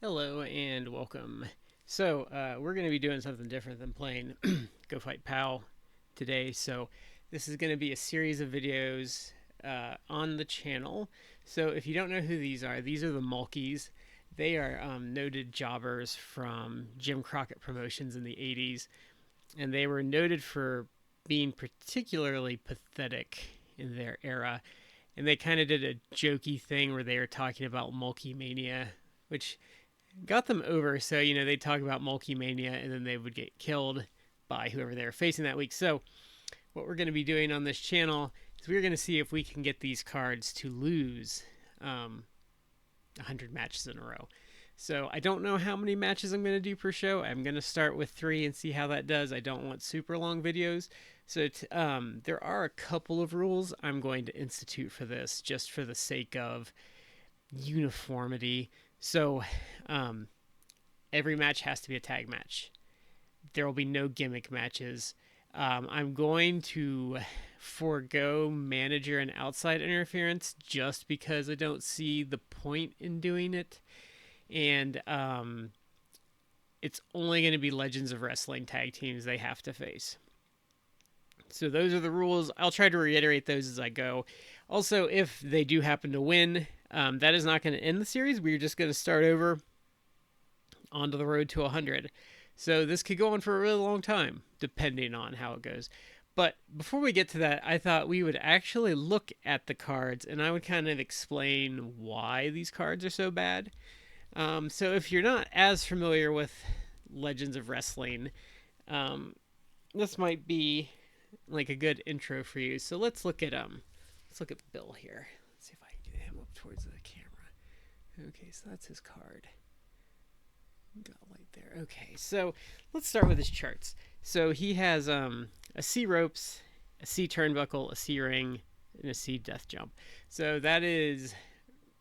Hello and welcome. We're going to be doing something different than playing Go Fight Pal today. So, this is going to be a series of videos on the channel. So, if you don't know who these are the Mulkeys. They are noted jobbers from Jim Crockett Promotions in the 80s, and they were noted for being particularly pathetic in their era. And they kind of did a jokey thing where they were talking about MulkeyMania, which got them over. So, they'd talk about MulkeyMania and then they would get killed by whoever they were facing that week. So, what we're going to be doing on this channel is we're going to see if we can get these cards to lose 100 matches in a row. So, I don't know how many matches I'm going to do per show. I'm going to start with 3 and see how that does. I don't want super long videos. So, there are a couple of rules I'm going to institute for this just for the sake of uniformity. So, um, every match has to be a tag match. There will be no gimmick matches. I'm going to forego manager and outside interference just because I don't see the point in doing it. And it's only going to be Legends of Wrestling tag teams they have to face. So those are the rules. I'll try to reiterate those as I go. Also, if they do happen to win, that is not going to end the series. We're just going to start over onto the road to 100. So this could go on for a really long time, depending on how it goes. But before we get to that, I thought we would actually look at the cards and I would kind of explain why these cards are so bad. So if you're not as familiar with Legends of Wrestling, this might be like a good intro for you. So let's look at Bill here. Let's see if I can get him up towards the camera. Okay, so that's his card. Got light there. Okay, so let's start with his charts. So he has a C ropes, a C turnbuckle, a C ring, and a C death jump. So that is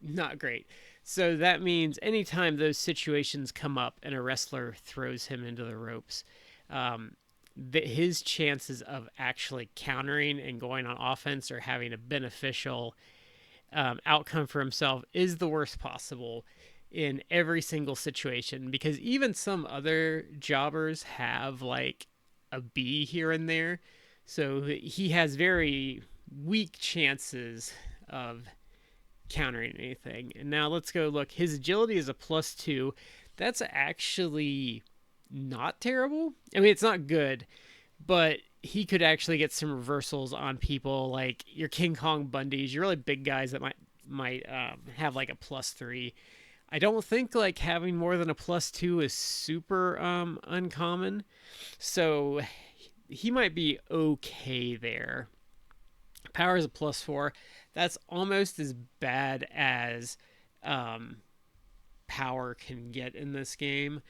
not great. So that means anytime those situations come up and a wrestler throws him into the ropes, his chances of actually countering and going on offense or having a beneficial outcome for himself is the worst possible in every single situation, because even some other jobbers have like a B here and there. So he has very weak chances of countering anything. And now let's go look. His agility is a +2. That's actually not terrible. I mean, it's not good, but he could actually get some reversals on people like your King Kong Bundys, your really big guys that might have like a +3. I don't think like having more than a +2 is super uncommon, so he might be okay there. Power is a +4. That's almost as bad as power can get in this game.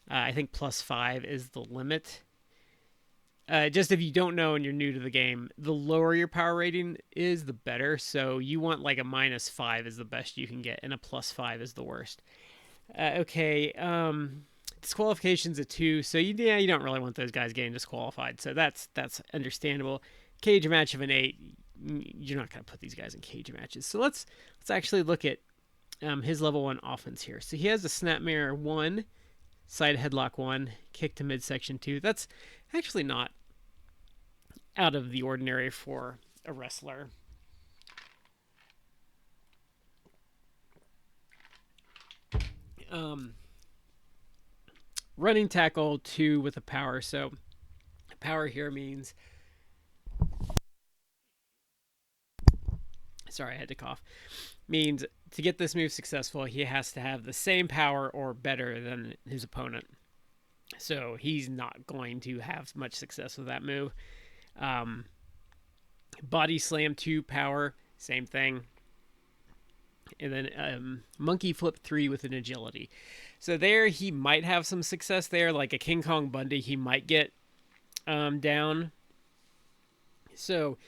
I think +5 is the limit. Just if you don't know and you're new to the game, the lower your power rating is, the better. So you want like a -5 is the best you can get, and a +5 is the worst. Okay, disqualification's a 2, so you don't really want those guys getting disqualified. So that's understandable. Cage match of an 8, you're not going to put these guys in cage matches. So let's actually look at his level 1 offense here. So he has a snapmare 1, side headlock 1, kick to midsection 2. That's actually not out of the ordinary for a wrestler. Running tackle 2 with a power. So power here means, sorry, I had to cough, means to get this move successful, he has to have the same power or better than his opponent. So he's not going to have much success with that move. Body slam 2 power, same thing. And then monkey flip 3 with an agility. So there he might have some success there, like a King Kong Bundy he might get down. So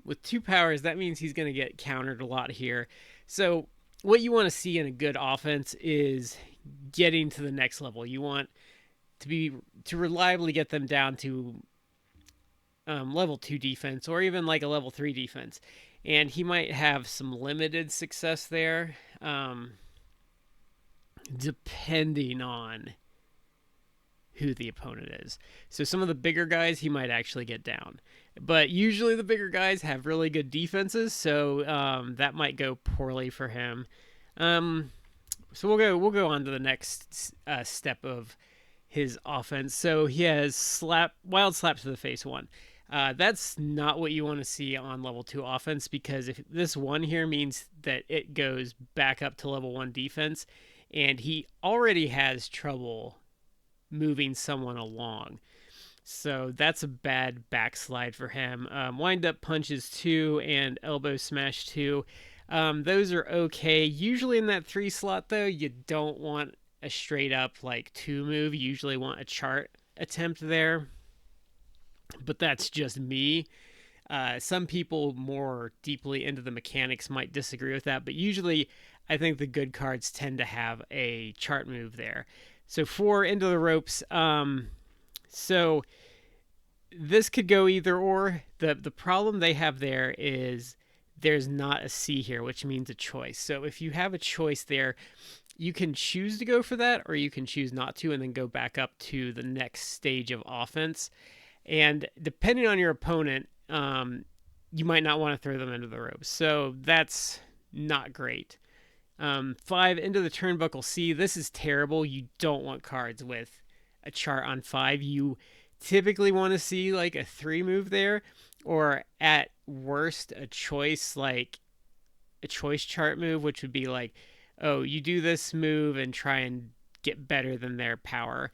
with 2 powers, that means he's going to get countered a lot here. So what you want to see in a good offense is getting to the next level. You want to reliably get them down to level 2 defense, or even like a level 3 defense. And he might have some limited success there. depending on who the opponent is. So some of the bigger guys he might actually get down, but usually the bigger guys have really good defenses, so that might go poorly for him. So we'll go on to the next step of his offense. So he has wild slap to the face 1. That's not what you want to see on level 2 offense, because if this 1 here means that it goes back up to level 1 defense, and he already has trouble moving someone along. So that's a bad backslide for him. Wind up punches 2 and elbow smash 2. Those are okay. Usually in that 3 slot, though, you don't want a straight up like 2 move. You usually want a chart attempt there. But that's just me. Some people more deeply into the mechanics might disagree with that, but usually I think the good cards tend to have a chart move there. So 4 into the ropes. So this could go either or. The problem they have there is there's not a C here, which means a choice. So if you have a choice there, you can choose to go for that, or you can choose not to and then go back up to the next stage of offense. And depending on your opponent, you might not want to throw them into the ropes. So that's not great. 5 into the turnbuckle C. This is terrible. You don't want cards with a chart on 5. You typically want to see like a 3 move there, or at worst a choice, like a choice chart move, which would be like, oh, you do this move and try and get better than their power.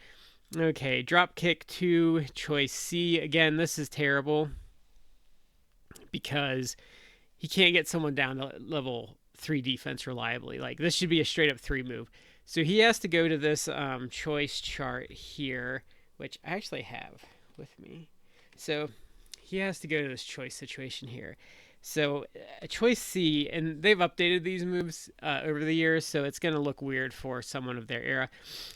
Okay, drop kick 2, choice C. Again, this is terrible because he can't get someone down to level 3 defense reliably. Like, this should be a straight up 3 move. So he has to go to this choice chart here, which I actually have with me. So he has to go to this choice situation here. So a choice C, and they've updated these moves over the years, so it's going to look weird for someone of their era.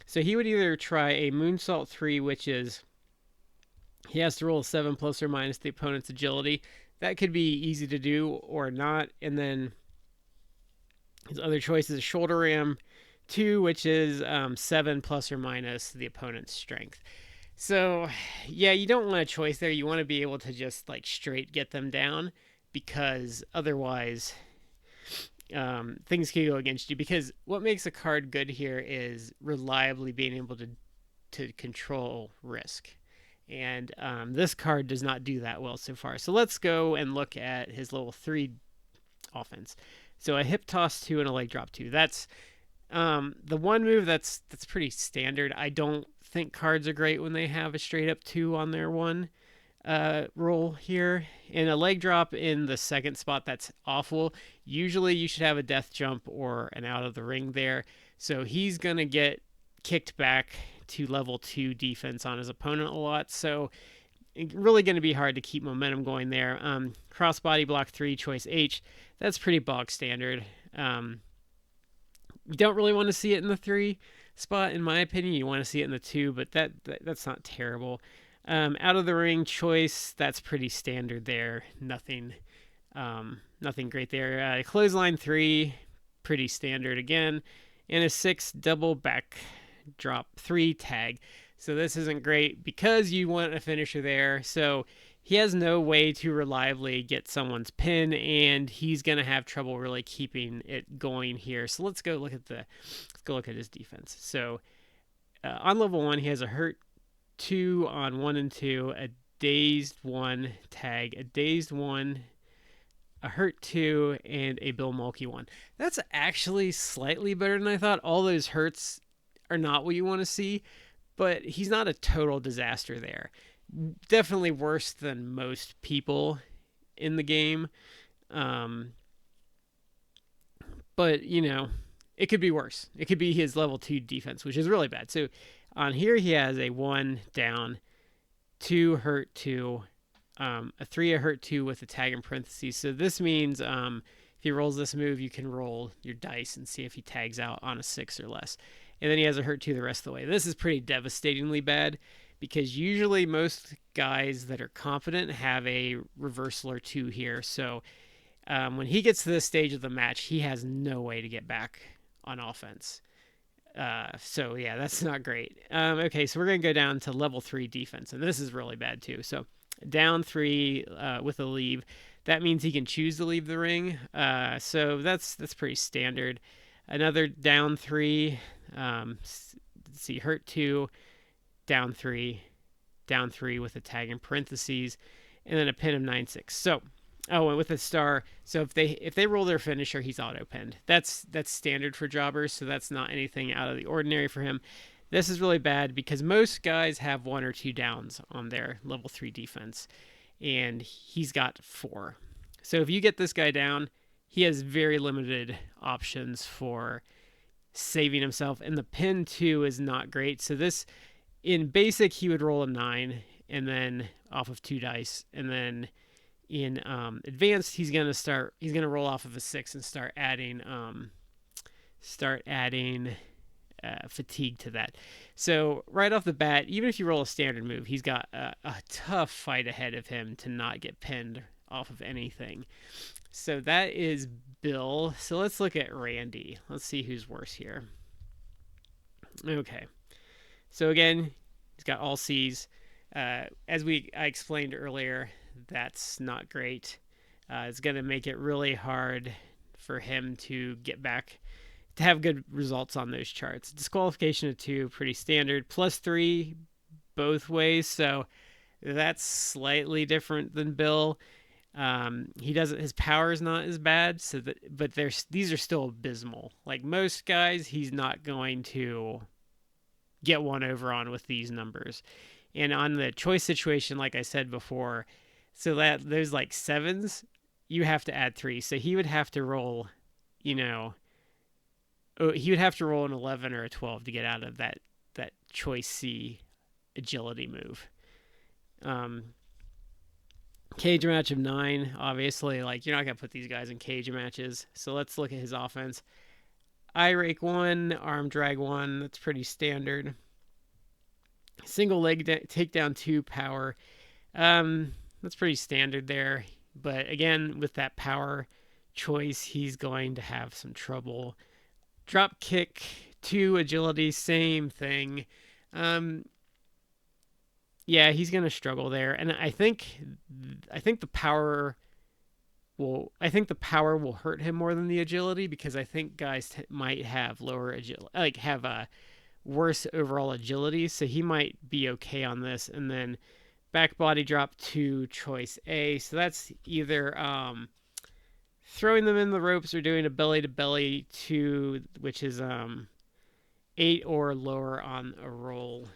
So he would either try a moonsault 3, which is he has to roll a 7 plus or minus the opponent's agility. That could be easy to do or not. And then his other choice is a shoulder ram 2, which is 7 plus or minus the opponent's strength. So yeah, you don't want a choice there. You want to be able to just like straight get them down, because otherwise things can go against you. Because what makes a card good here is reliably being able to control risk. And this card does not do that well so far. So let's go and look at his level 3 offense. So a hip toss 2 and a leg drop 2. That's the one move that's pretty standard. I don't think cards are great when they have a straight up 2 on their 1 roll here. And a leg drop in the second spot, that's awful. Usually you should have a death jump or an out of the ring there. So he's going to get kicked back to level 2 defense on his opponent a lot. So really going to be hard to keep momentum going there. Crossbody block 3, choice H. That's pretty bog standard. You don't really want to see it in the 3 spot, in my opinion. You want to see it in the 2, but that's not terrible. Out of the ring choice, that's pretty standard there. Nothing great there. Clothesline 3, pretty standard again. And a 6 double back drop 3 tag. So this isn't great because you want a finisher there. So he has no way to reliably get someone's pin, and he's gonna have trouble really keeping it going here. So let's go look at his defense. So on level 1, he has a hurt 2 on 1 and 2, a dazed 1 tag, a dazed 1, a hurt 2, and a Bill Mulkey 1. That's actually slightly better than I thought. All those hurts are not what you want to see, but he's not a total disaster there. Definitely worse than most people in the game. But, you know, it could be worse. It could be his level 2 defense, which is really bad. So on here he has a 1 down, 2 hurt 2, a 3 a hurt 2 with a tag in parentheses. So this means if he rolls this move, you can roll your dice and see if he tags out on a 6 or less. And then he has a hurt 2 the rest of the way. This is pretty devastatingly bad, because usually most guys that are confident have a reversal or 2 here. So when he gets to this stage of the match, he has no way to get back on offense. So yeah, that's not great. Okay, so we're gonna go down to level 3 defense, and this is really bad too. So down 3 with a leave. That means he can choose to leave the ring. So that's pretty standard. Another down 3. Let's see, hurt 2, down 3 with a tag in parentheses, and then a pin of 9-6. So oh, and with a star. So if they roll their finisher, he's auto pinned. That's standard for jobbers, so that's not anything out of the ordinary for him. This is really bad because most guys have 1 or 2 downs on their level 3 defense, and he's got 4. So if you get this guy down, he has very limited options for saving himself, and the pin too is not great. So this, in basic, he would roll a 9 and then off of 2 dice, and then in advanced he's gonna roll off of a 6 and start adding fatigue to that. So right off the bat, even if you roll a standard move, he's got a tough fight ahead of him to not get pinned off of anything. So that is Bill. So let's look at Randy. Let's see who's worse here. Okay, so again, he's got all C's. As I explained earlier, that's not great. It's going to make it really hard for him to get back to have good results on those charts. Disqualification of 2, pretty standard. +3 both ways, so that's slightly different than Bill. His power is not as bad, but these are still abysmal. Like most guys, he's not going to get one over on with these numbers. And on the choice situation, like I said before, so that there's like 7s, you have to add 3. So he would have to roll, he would have to roll an 11 or a 12 to get out of that choice C agility move. Cage match of 9, obviously, like you're not gonna put these guys in cage matches. So let's look at his offense. Eye rake 1, arm drag 1. That's pretty standard. Single leg takedown 2, power. That's pretty standard there. But again, with that power choice, he's going to have some trouble. Drop kick 2, agility, same thing. Yeah, he's going to struggle there. And I think the power will hurt him more than the agility, because I think guys might have lower agility, like have a worse overall agility, so he might be okay on this. And then back body drop 2, choice A. So that's either throwing them in the ropes or doing a belly to belly 2, which is 8 or lower on a roll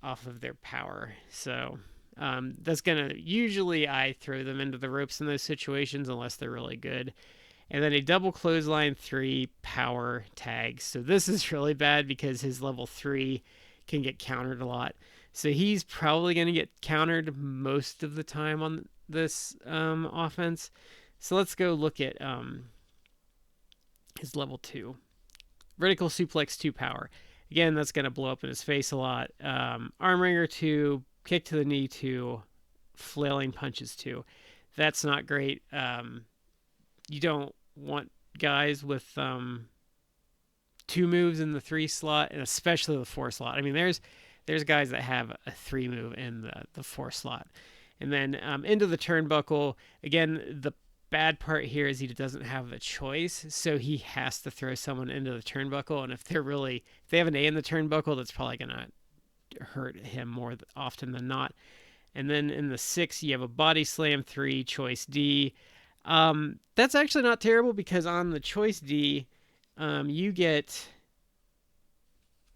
off of their power. So that's gonna, usually I throw them into the ropes in those situations unless they're really good. And then a double clothesline 3, power tag. So this is really bad because his level 3 can get countered a lot. So he's probably going to get countered most of the time on this offense. So let's go look at his level 2. Vertical suplex 2, power. Again, that's going to blow up in his face a lot. Arm wringer 2, kick to the knee 2, flailing punches 2. That's not great. You don't want guys with 2 moves in the 3 slot, and especially the 4 slot. I mean, there's guys that have a 3 move in the 4 slot. And then into the turnbuckle. Again, the bad part here is he doesn't have a choice, so he has to throw someone into the turnbuckle. And if they have an A in the turnbuckle, that's probably going to hurt him more often than not. And then in the 6, you have a body slam 3, choice D. That's actually not terrible, because on the choice D, you get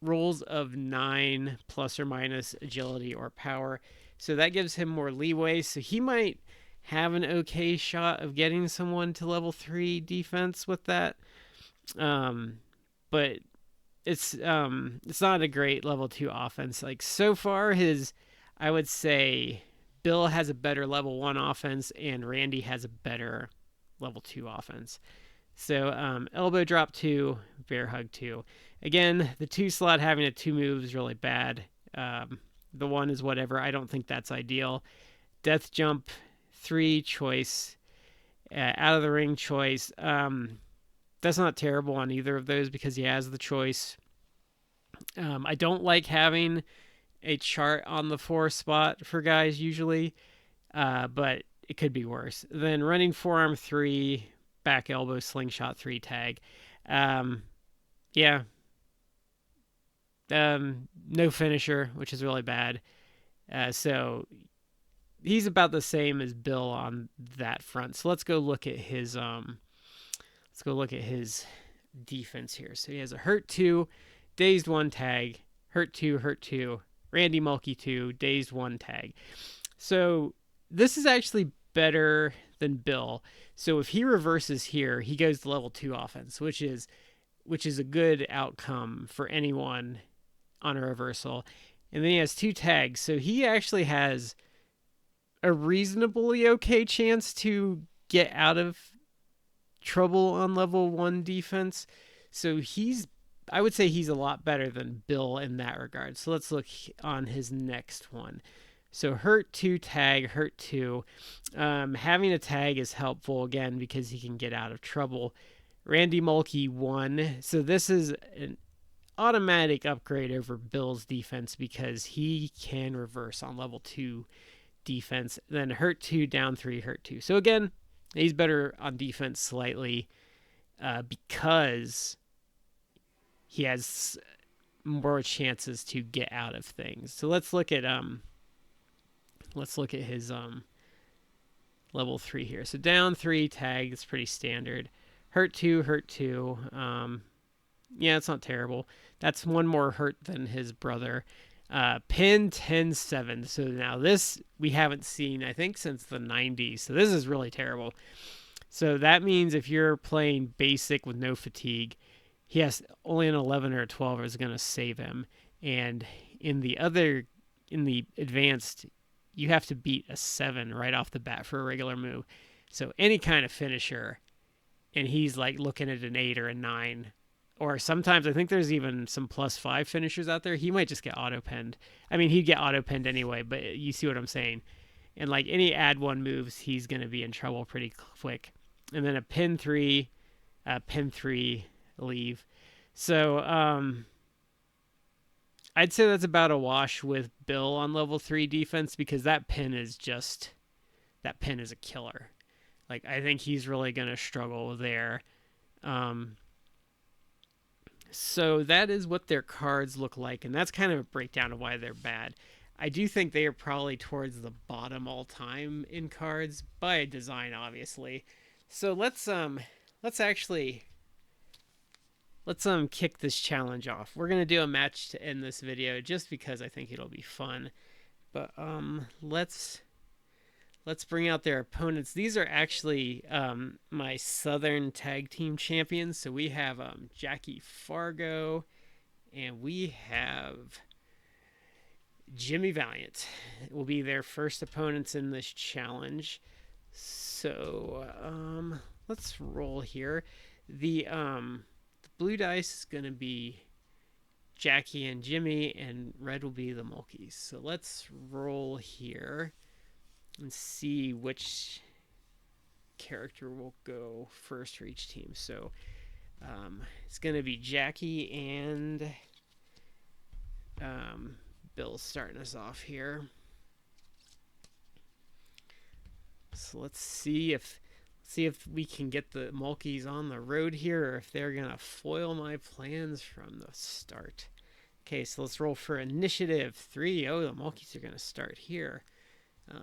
rolls of 9 plus or minus agility or power. So that gives him more leeway. So he might have an okay shot of getting someone to level 3 defense with that. But it's not a great level 2 offense. Like so far, I would say Bill has a better level 1 offense and Randy has a better level 2 offense. So elbow drop 2, bear hug 2. Again, the 2 slot having a 2 move is really bad. The 1 is whatever. I don't think that's ideal. Death jump 3, choice. Out of the ring choice. That's not terrible on either of those because he has the choice. I don't like having a chart on the 4 spot for guys usually, but it could be worse. Then running forearm 3, back elbow slingshot 3 tag. Um, yeah. No finisher, which is really bad. So he's about the same as Bill on that front. So let's go look at his defense here. So he has a hurt 2, dazed 1 tag, hurt 2, hurt 2, Randy Mulkey 2, dazed 1 tag. So this is actually better than Bill. So if he reverses here, he goes to level 2 offense, which is a good outcome for anyone on a reversal. And then he has 2 tags. So he actually has a reasonably okay chance to get out of trouble on level 1 defense. So I would say he's a lot better than Bill in that regard. So let's look on his next one. So hurt 2 tag, hurt 2. Having a tag is helpful again because he can get out of trouble. Randy Mulkey 1. So this is an automatic upgrade over Bill's defense because he can reverse on level 2 defense. Then hurt 2, down 3, hurt 2. So again, he's better on defense slightly because he has more chances to get out of things. So let's look at his level 3 here. So down 3 tag is pretty standard. Hurt 2, hurt 2. Yeah, it's not terrible. That's 1 more hurt than his brother. Pin 10-7. So now this we haven't seen, I think, since the 90s. So this is really terrible. So that means if you're playing basic with no fatigue, he has only an 11 or a 12 is going to save him. And in the advanced, you have to beat a 7 right off the bat for a regular move. So any kind of finisher, and he's like looking at an 8 or a 9. Or sometimes I think there's even some +5 finishers out there. He might just get auto-penned. I mean, he'd get auto-penned anyway, but you see what I'm saying. And like any add 1 moves, he's going to be in trouble pretty quick. And then a pin 3, leave. So I'd say that's about a wash with Bill on level 3 defense because that pin is a killer. Like I think he's really going to struggle there. So that is what their cards look like, and that's kind of a breakdown of why they're bad. I do think they are probably towards the bottom all time in cards by design, obviously. So let's kick this challenge off. We're gonna do a match to end this video just because I think it'll be fun. But let's bring out their opponents. These are actually my Southern Tag Team champions. So we have Jackie Fargo, and we have Jimmy Valiant. Will be their first opponents in this challenge. So let's roll here. The blue dice is going to be Jackie and Jimmy, and red will be the Mulkeys. So let's roll here and see which character will go first for each team. So it's going to be Jackie and Bill's starting us off here. So let's see if we can get the Mulkeys on the road here, or if they're going to foil my plans from the start. Okay, so let's roll for initiative 3. Oh, the Mulkeys are going to start here.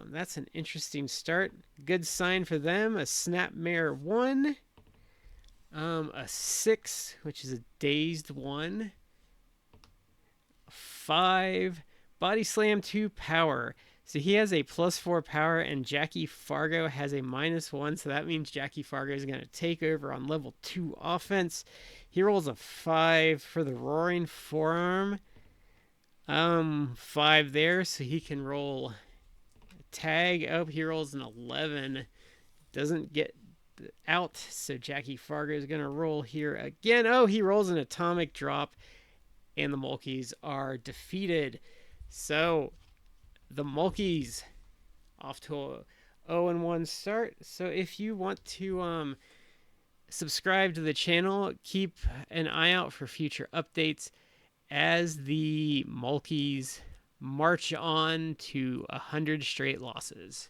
That's an interesting start. Good sign for them. A Snapmare 1. A 6, which is a dazed 1. 5. Body Slam 2 power. So he has a +4 power, and Jackie Fargo has a -1. So that means Jackie Fargo is going to take over on level 2 offense. He rolls a 5 for the Roaring Forearm. 5 there, so he can roll tag. Oh, he rolls an 11. Doesn't get out, so Jackie Fargo is going to roll here again. Oh, he rolls an atomic drop, and the Mulkeys are defeated. So the Mulkeys off to a 0-1 start. So if you want to Subscribe to the channel. Keep an eye out for future updates as the Mulkeys march on to 100 straight losses.